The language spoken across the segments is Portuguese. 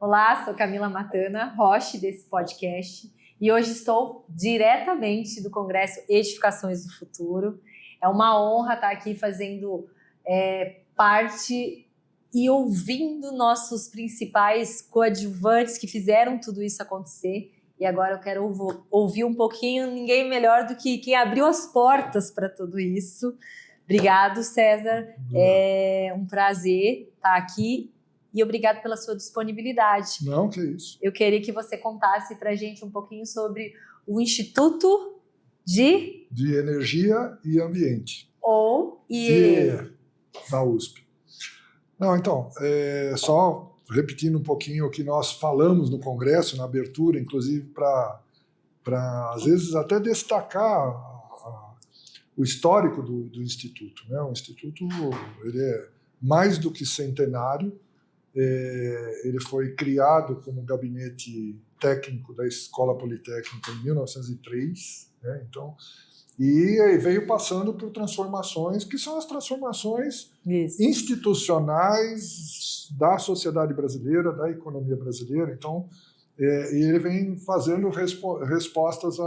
Olá, sou Camila Matana, host desse podcast, e hoje estou diretamente do Congresso Edificações do Futuro. É uma honra estar aqui fazendo parte e ouvindo nossos principais coadjuvantes que fizeram tudo isso acontecer. E agora eu quero ouvir um pouquinho, ninguém melhor do que quem abriu as portas para tudo isso. Obrigado, César. É um prazer estar aqui e obrigado pela sua disponibilidade. Não, que isso. Eu queria que você contasse para a gente um pouquinho sobre o Instituto de Energia e Ambiente. Ou IEE. Da USP. Não, então, só repetindo um pouquinho o que nós falamos no Congresso, na abertura, inclusive para às vezes, até destacar o histórico do Instituto, né? O Instituto ele é mais do que centenário. Ele foi criado como gabinete técnico da Escola Politécnica em 1903, né? Então, e veio passando por transformações, que são as transformações institucionais da sociedade brasileira, da economia brasileira. Então, ele vem fazendo respostas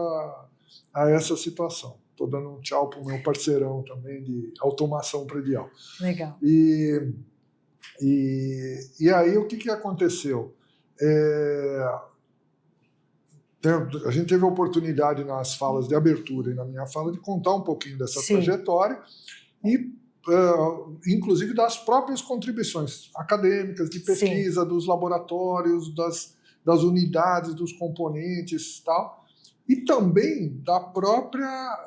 a essa situação. Estou dando um tchau para o meu parceirão também de automação predial. Legal. E aí, o que aconteceu? A gente teve a oportunidade nas falas de abertura e na minha fala de contar um pouquinho dessa trajetória e, inclusive, das próprias contribuições acadêmicas, de pesquisa, dos laboratórios, das unidades, dos componentes, tal, e também da própria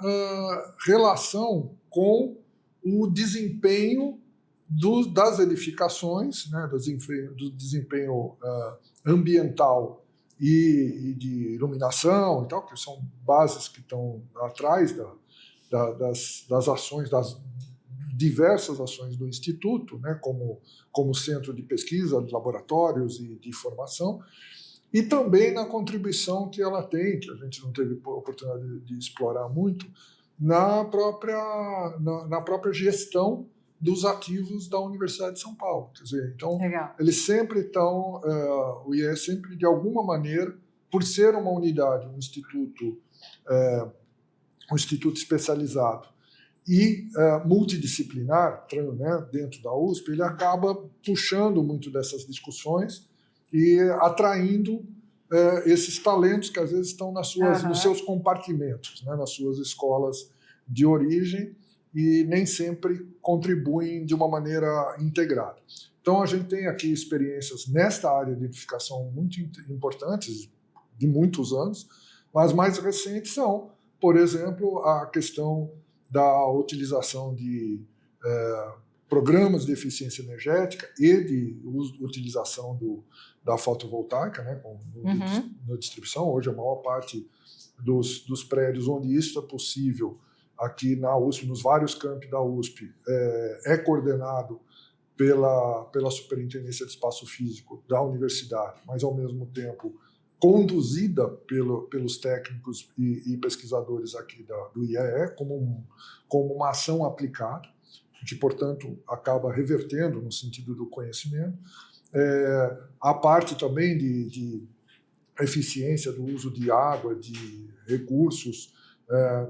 relação com o desempenho das edificações, né, do desempenho ambiental e de iluminação e tal, que são bases que estão atrás das ações, das diversas ações do Instituto, né, como centro de pesquisa, de laboratórios e de formação, e também na contribuição que ela tem, que a gente não teve oportunidade de explorar muito, na própria gestão dos ativos da Universidade de São Paulo. Quer dizer, então, eles sempre estão, o IE sempre, de alguma maneira, por ser uma unidade, um instituto especializado e multidisciplinar, né, dentro da USP, ele acaba puxando muito dessas discussões e atraindo esses talentos que, às vezes, estão nos seus compartimentos, né, nas suas escolas de origem, e nem sempre contribuem de uma maneira integrada. Então, a gente tem aqui experiências nesta área de edificação muito importantes, de muitos anos, mas mais recentes são, por exemplo, a questão da utilização de programas de eficiência energética e de utilização da fotovoltaica, né, na distribuição. Hoje, a maior parte dos prédios onde isso é possível aqui na USP, nos vários campi da USP, é coordenado pela Superintendência de Espaço Físico da universidade, mas, ao mesmo tempo, conduzida pelos técnicos e pesquisadores aqui do IEE, como uma ação aplicada, que, portanto, acaba revertendo no sentido do conhecimento. A parte também de eficiência do uso de água, de recursos,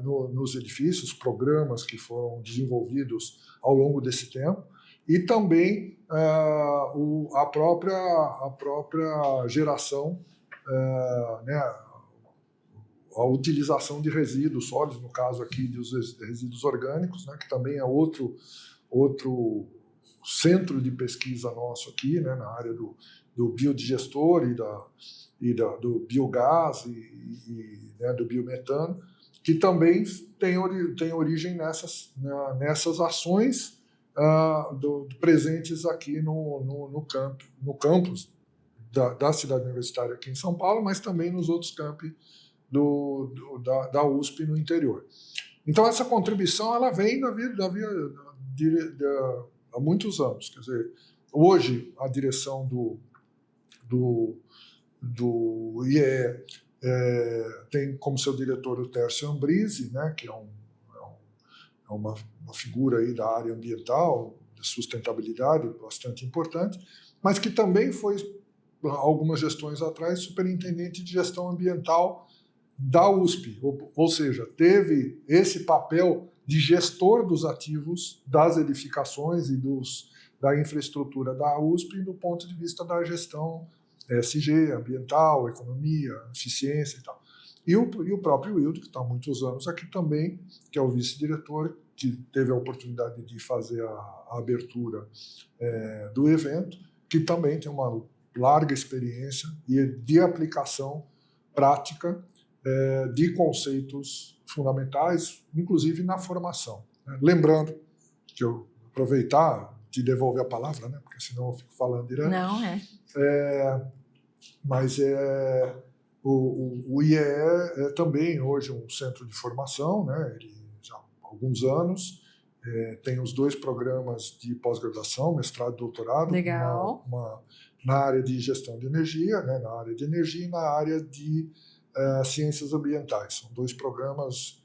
nos edifícios, programas que foram desenvolvidos ao longo desse tempo, e também a própria geração, né, a utilização de resíduos sólidos, no caso aqui dos resíduos orgânicos, né, que também é outro centro de pesquisa nosso aqui, né, na área do biodigestor e do biogás né, do biometano, que também tem origem nessas ações presentes aqui no campus da cidade universitária aqui em São Paulo, mas também nos outros campi da USP no interior. Então, essa contribuição ela vem há muitos anos. Quer dizer, hoje, a direção do IEE tem como seu diretor o Tércio Ambrise, né, que é uma figura aí da área ambiental, de sustentabilidade, bastante importante, mas que também foi algumas gestões atrás, superintendente de gestão ambiental da USP, ou seja, teve esse papel de gestor dos ativos das edificações e da infraestrutura da USP do ponto de vista da gestão ESG, ambiental, economia, eficiência e tal. E o próprio Wildo, que está há muitos anos aqui também, que é o vice-diretor, que teve a oportunidade de fazer a abertura do evento, que também tem uma larga experiência de aplicação prática de conceitos fundamentais, inclusive na formação. Lembrando que eu aproveitar, te devolver a palavra, né? Porque senão eu fico falando direto. Não, Mas o IEE é também hoje um centro de formação, né? Ele já há alguns anos tem os 2 programas de pós-graduação, mestrado e doutorado. Legal. Na área de gestão de energia, né? Na área de energia e na área de ciências ambientais. São 2 programas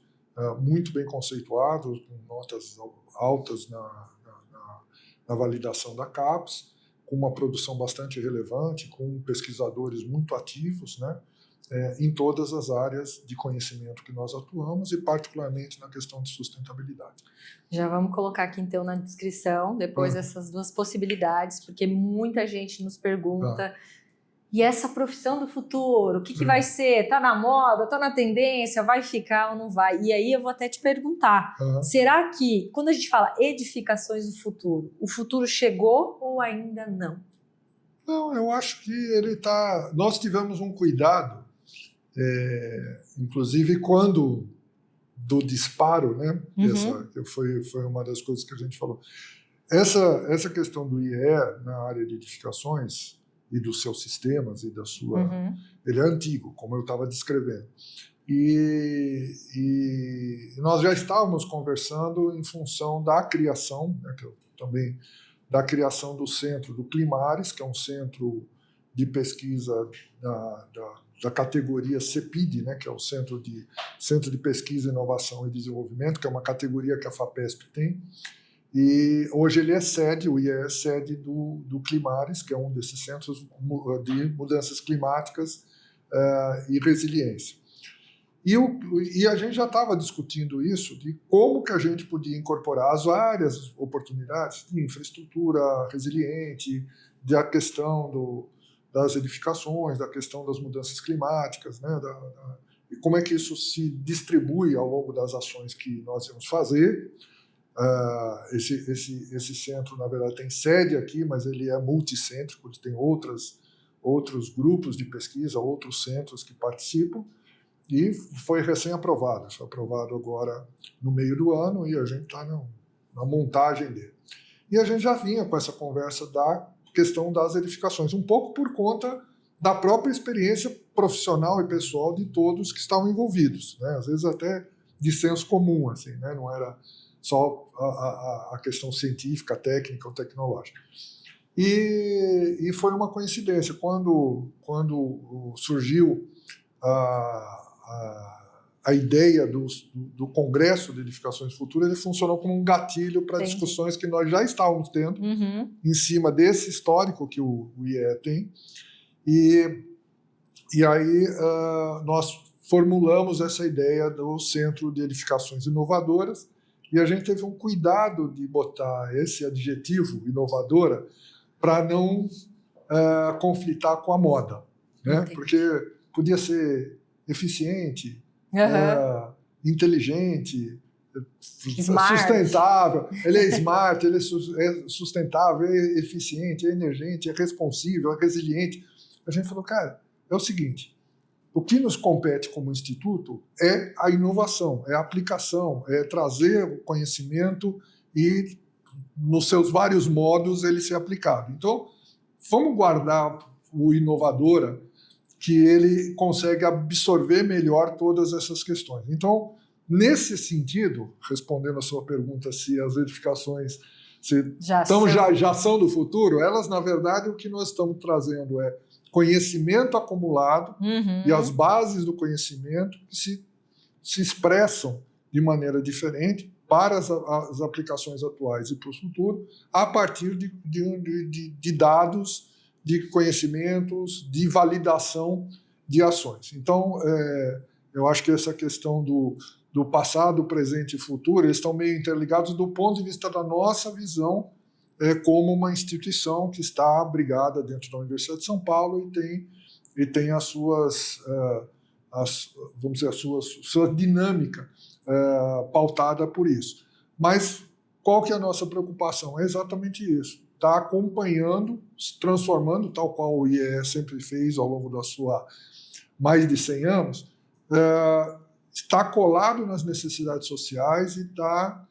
muito bem conceituados, com notas altas na validação da CAPES, com uma produção bastante relevante, com pesquisadores muito ativos, né, em todas as áreas de conhecimento que nós atuamos e particularmente na questão de sustentabilidade. Já vamos colocar aqui então na descrição, depois essas 2 possibilidades, porque muita gente nos pergunta e essa profissão do futuro, o que vai ser? Está na moda, está na tendência, vai ficar ou não vai? E aí eu vou até te perguntar, será que, quando a gente fala edificações do futuro, o futuro chegou ou ainda não? Não, eu acho que ele está... Nós tivemos um cuidado, inclusive quando do disparo, né? Foi uma das coisas que a gente falou. Essa questão do IE na área de edificações e dos seus sistemas e da sua... Ele é antigo, como eu estava descrevendo. E nós já estávamos conversando em função da criação, né, da criação do centro do Climares, que é um centro de pesquisa da categoria CEPID, né, que é o Centro de Pesquisa, Inovação e Desenvolvimento, que é uma categoria que a FAPESP tem. E hoje ele é sede, o IE é sede do Climares, que é um desses centros de mudanças climáticas e resiliência. E a gente já estava discutindo isso, de como que a gente podia incorporar as várias oportunidades de infraestrutura resiliente, da questão das edificações, da questão das mudanças climáticas, né, e como é que isso se distribui ao longo das ações que nós vamos fazer. Esse centro, na verdade, tem sede aqui, mas ele é multicêntrico, ele tem outros grupos de pesquisa, outros centros que participam, e foi recém-aprovado. Foi aprovado agora no meio do ano e a gente está na montagem dele. E a gente já vinha com essa conversa da questão das edificações, um pouco por conta da própria experiência profissional e pessoal de todos que estavam envolvidos, né? Às vezes até de senso comum, assim, né? Não era só a questão científica, técnica ou tecnológica. E foi uma coincidência. Quando surgiu a ideia do Congresso de Edificações Futuras, ele funcionou como um gatilho para discussões que nós já estávamos tendo em cima desse histórico que o IE tem. E aí nós formulamos essa ideia do Centro de Edificações Inovadoras, e a gente teve um cuidado de botar esse adjetivo inovadora para não conflitar com a moda, né? Porque podia ser eficiente, inteligente, sustentável. Ele é smart, ele é sustentável, é eficiente, é emergente, é responsível, é resiliente. A gente falou, cara, é o seguinte, o que nos compete como instituto é a inovação, é a aplicação, é trazer o conhecimento e, nos seus vários modos, ele ser aplicado. Então, vamos guardar o inovadora, que ele consegue absorver melhor todas essas questões. Então, nesse sentido, respondendo a sua pergunta se as edificações já são do futuro, elas, na verdade, o que nós estamos trazendo é conhecimento acumulado e as bases do conhecimento que se expressam de maneira diferente para as aplicações atuais e para o futuro, a partir de dados de conhecimentos, de validação de ações. Então, eu acho que essa questão do passado, presente e futuro, eles estão meio interligados do ponto de vista da nossa visão como uma instituição que está abrigada dentro da Universidade de São Paulo e tem as suas, vamos dizer, a sua dinâmica pautada por isso. Mas qual que é a nossa preocupação? É exatamente isso. Está acompanhando, se transformando, tal qual o IEE sempre fez ao longo da sua mais de 100 anos, está colado nas necessidades sociais e está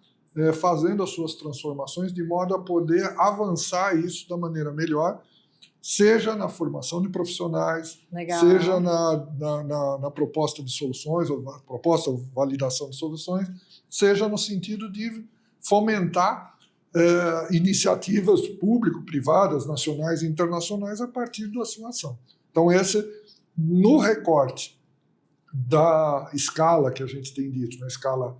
fazendo as suas transformações de modo a poder avançar isso da maneira melhor, seja na formação de profissionais, Legal. Seja na proposta de soluções, ou na proposta ou validação de soluções, seja no sentido de fomentar iniciativas público-privadas, nacionais e internacionais a partir da sua ação. Então, no recorte da escala que a gente tem dito, na escala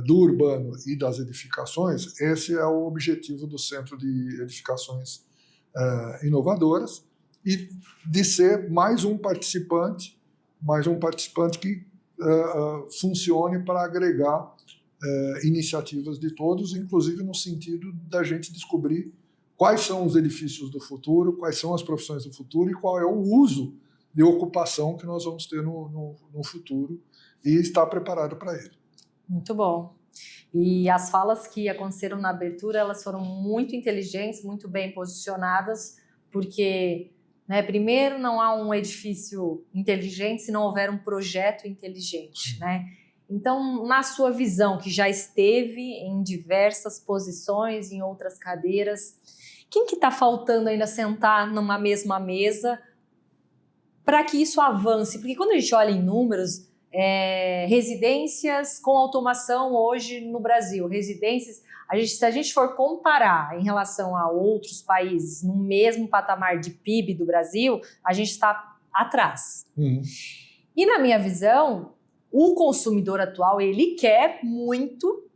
do urbano e das edificações, esse é o objetivo do Centro de Edificações Inovadoras, e de ser mais um participante que funcione para agregar iniciativas de todos, inclusive no sentido da gente descobrir quais são os edifícios do futuro, quais são as profissões do futuro e qual é o uso de ocupação que nós vamos ter no futuro e estar preparado para ele. Muito bom. E as falas que aconteceram na abertura, elas foram muito inteligentes, muito bem posicionadas, porque, né, primeiro, não há um edifício inteligente se não houver um projeto inteligente, né? Então, na sua visão, que já esteve em diversas posições, em outras cadeiras, quem que está faltando ainda sentar numa mesma mesa para que isso avance? Porque quando a gente olha em números, residências com automação hoje no Brasil, se a gente for comparar em relação a outros países no mesmo patamar de PIB do Brasil, a gente está atrás. E na minha visão, o consumidor atual, ele quer muito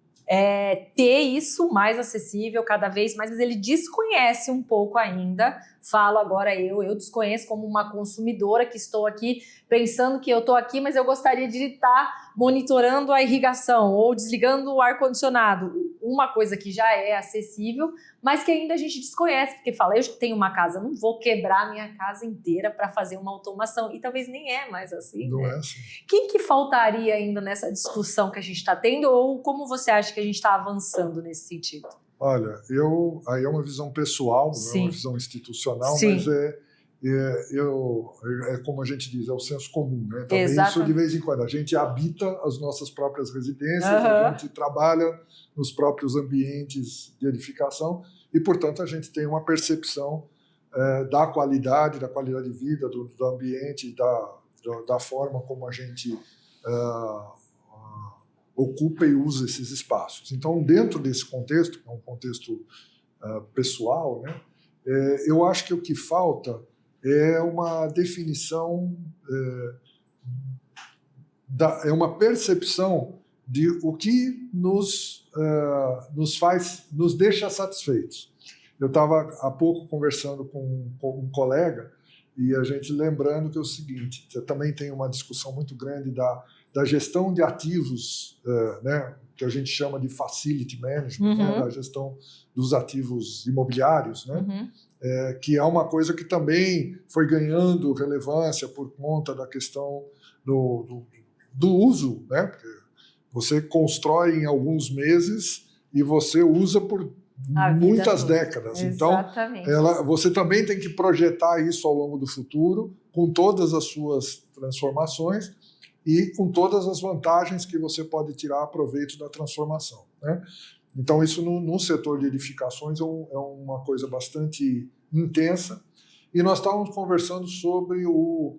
ter isso mais acessível cada vez mais, mas ele desconhece um pouco ainda. Falo agora eu desconheço como uma consumidora que estou aqui pensando que eu estou aqui, mas eu gostaria de estar monitorando a irrigação ou desligando o ar-condicionado. Uma coisa que já é acessível, mas que ainda a gente desconhece, porque fala, eu já tenho uma casa, não vou quebrar a minha casa inteira para fazer uma automação, e talvez nem é mais assim. Não né? é assim. Quem que faltaria ainda nessa discussão que a gente está tendo, ou como você acha que a gente está avançando nesse sentido? Olha, aí é uma visão pessoal, não é uma visão institucional, Sim. Mas é como a gente diz, é o senso comum, né? Também Exatamente. Isso de vez em quando. A gente habita as nossas próprias residências, a gente trabalha nos próprios ambientes de edificação e, portanto, a gente tem uma percepção da qualidade de vida, do ambiente, da forma como a gente ocupa e usa esses espaços. Então, dentro desse contexto, que é um contexto pessoal, né, eu acho que o que falta é uma definição, é uma percepção de o que nos deixa satisfeitos. Eu estava há pouco conversando com um colega e a gente lembrando que é o seguinte, você também tem uma discussão muito grande da gestão de ativos, né, que a gente chama de facility management, né, da gestão dos ativos imobiliários, né, que é uma coisa que também foi ganhando relevância por conta da questão do uso, né, porque você constrói em alguns meses e você usa por muitas décadas. Exatamente. Então, você também tem que projetar isso ao longo do futuro, com todas as suas transformações e com todas as vantagens que você pode tirar proveito da transformação, né? Então, isso no setor de edificações é uma coisa bastante intensa. E nós estávamos conversando sobre o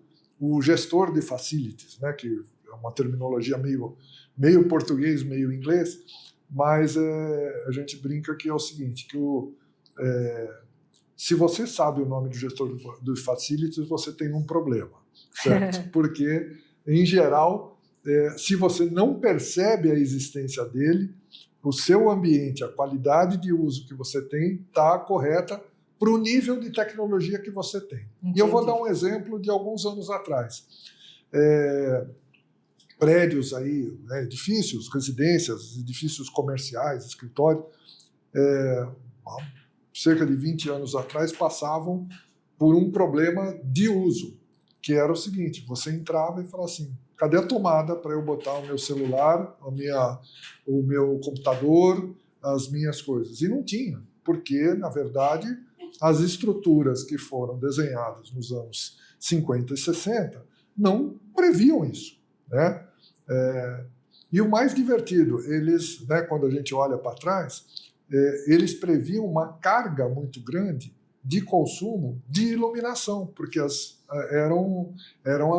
gestor de facilities, né, que é uma terminologia meio português, meio inglês, mas a gente brinca que é o seguinte, que se você sabe o nome do gestor de facilities, você tem um problema, certo? Porque, em geral, se você não percebe a existência dele, o seu ambiente, a qualidade de uso que você tem está correta para o nível de tecnologia que você tem. Entendi. E eu vou dar um exemplo de alguns anos atrás. Prédios aí, né, edifícios, residências, edifícios comerciais, escritórios, cerca de 20 anos atrás, passavam por um problema de uso, que era o seguinte: você entrava e falava assim, cadê a tomada para eu botar o meu celular, o meu computador, as minhas coisas? E não tinha, porque, na verdade, as estruturas que foram desenhadas nos anos 50 e 60 não previam isso, né? E o mais divertido, eles, né, quando a gente olha para trás, eles previam uma carga muito grande de consumo de iluminação, porque eram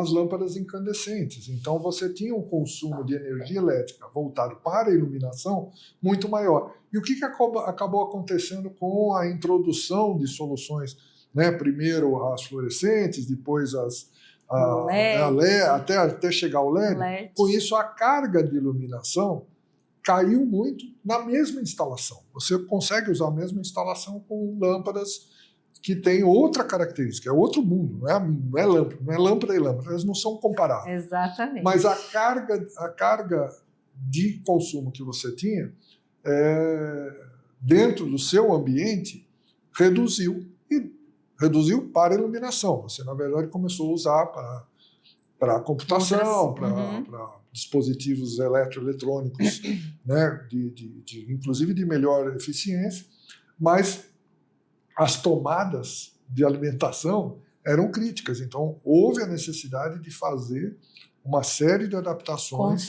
as lâmpadas incandescentes. Então, você tinha um consumo de energia elétrica voltado para a iluminação muito maior. E o que acabou acontecendo com a introdução de soluções, né? Primeiro as fluorescentes, depois até chegar ao LED. Com isso, a carga de iluminação caiu muito na mesma instalação. Você consegue usar a mesma instalação com lâmpadas que tem outra característica, é outro mundo, não é lâmpada e lâmpada, elas não são comparáveis. Exatamente. Mas a carga de consumo que você tinha dentro do seu ambiente reduziu para a iluminação. Você, na verdade, começou a usar para computação, para dispositivos eletroeletrônicos, né, inclusive de melhor eficiência, mas as tomadas de alimentação eram críticas. Então, houve a necessidade de fazer uma série de adaptações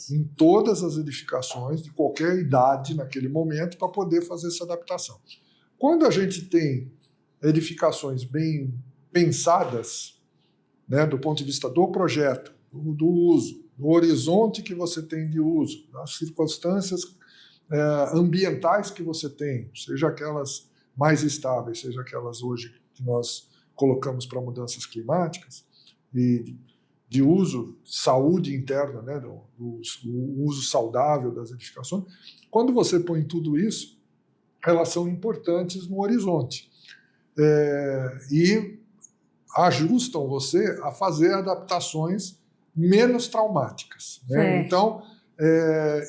em todas as edificações, de qualquer idade naquele momento, para poder fazer essa adaptação. Quando a gente tem edificações bem pensadas, né, do ponto de vista do projeto, do uso, do horizonte que você tem de uso, das circunstâncias ambientais que você tem, seja aquelas mais estáveis, seja aquelas hoje que nós colocamos para mudanças climáticas, e de uso, saúde interna, né, do uso saudável das edificações, quando você põe tudo isso, elas são importantes no horizonte. E ajustam você a fazer adaptações menos traumáticas, né? Então,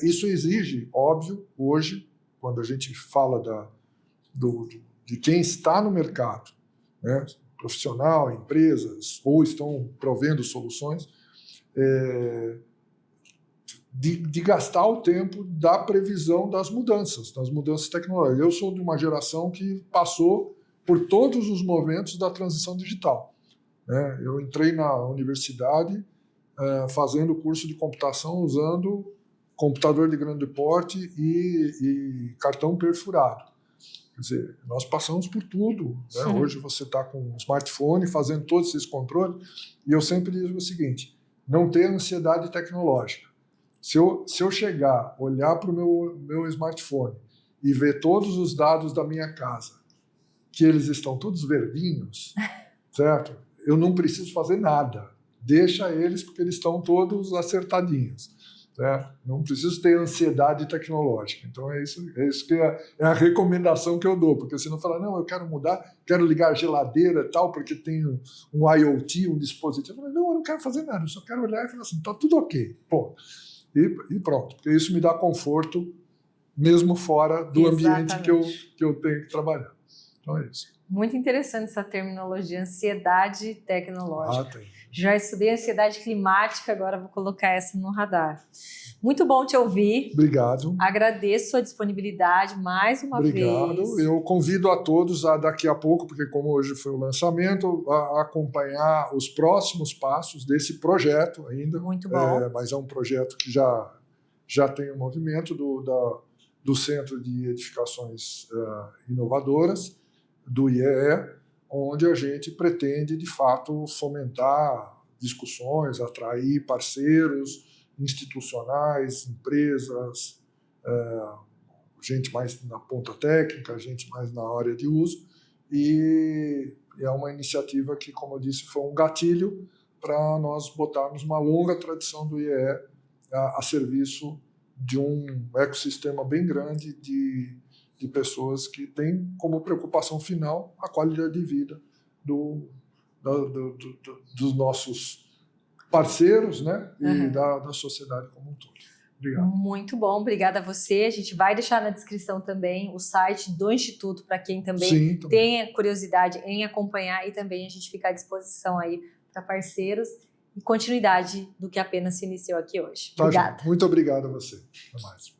isso exige, óbvio, hoje, quando a gente fala de quem está no mercado, né, profissional, empresas, ou estão provendo soluções, de gastar o tempo da previsão das mudanças tecnológicas. Eu sou de uma geração que passou por todos os momentos da transição digital, né? Eu entrei na universidade fazendo curso de computação usando computador de grande porte e cartão perfurado. Quer dizer, nós passamos por tudo, né? Hoje você está com um smartphone fazendo todos esses controles, e eu sempre digo o seguinte: não ter ansiedade tecnológica. Se eu chegar, olhar para o meu smartphone e ver todos os dados da minha casa, que eles estão todos verdinhos, certo? Eu não preciso fazer nada. Deixa eles, porque eles estão todos acertadinhos. Não preciso ter ansiedade tecnológica. Então é isso que é a recomendação que eu dou, porque você não fala, não, eu quero mudar, quero ligar a geladeira e tal, porque tem um IoT, um dispositivo. Eu falo, não, eu não quero fazer nada, eu só quero olhar e falar assim, tá tudo ok, pô. E pronto, porque isso me dá conforto mesmo fora do ambiente que eu tenho que trabalhar. Então é isso. Muito interessante essa terminologia, ansiedade tecnológica. Tem. Já estudei ansiedade climática, agora vou colocar essa no radar. Muito bom te ouvir. Obrigado. Agradeço a disponibilidade mais uma vez. Obrigado. Eu convido a todos a, daqui a pouco, porque como hoje foi o lançamento, a acompanhar os próximos passos desse projeto ainda. Muito bom. Mas é um projeto que já tem um movimento do Centro de Edificações Inovadoras, do IEE, onde a gente pretende, de fato, fomentar discussões, atrair parceiros institucionais, empresas, gente mais na ponta técnica, gente mais na área de uso, e é uma iniciativa que, como eu disse, foi um gatilho para nós botarmos uma longa tradição do IEE a serviço de um ecossistema bem grande de de pessoas que têm como preocupação final a qualidade de vida dos nossos parceiros, né? E da sociedade como um todo. Obrigado. Muito bom, obrigada a você. A gente vai deixar na descrição também o site do Instituto para quem também tenha curiosidade em acompanhar, e também a gente fica à disposição aí para parceiros e continuidade do que apenas se iniciou aqui hoje. Obrigada. Muito obrigado a você. Até mais.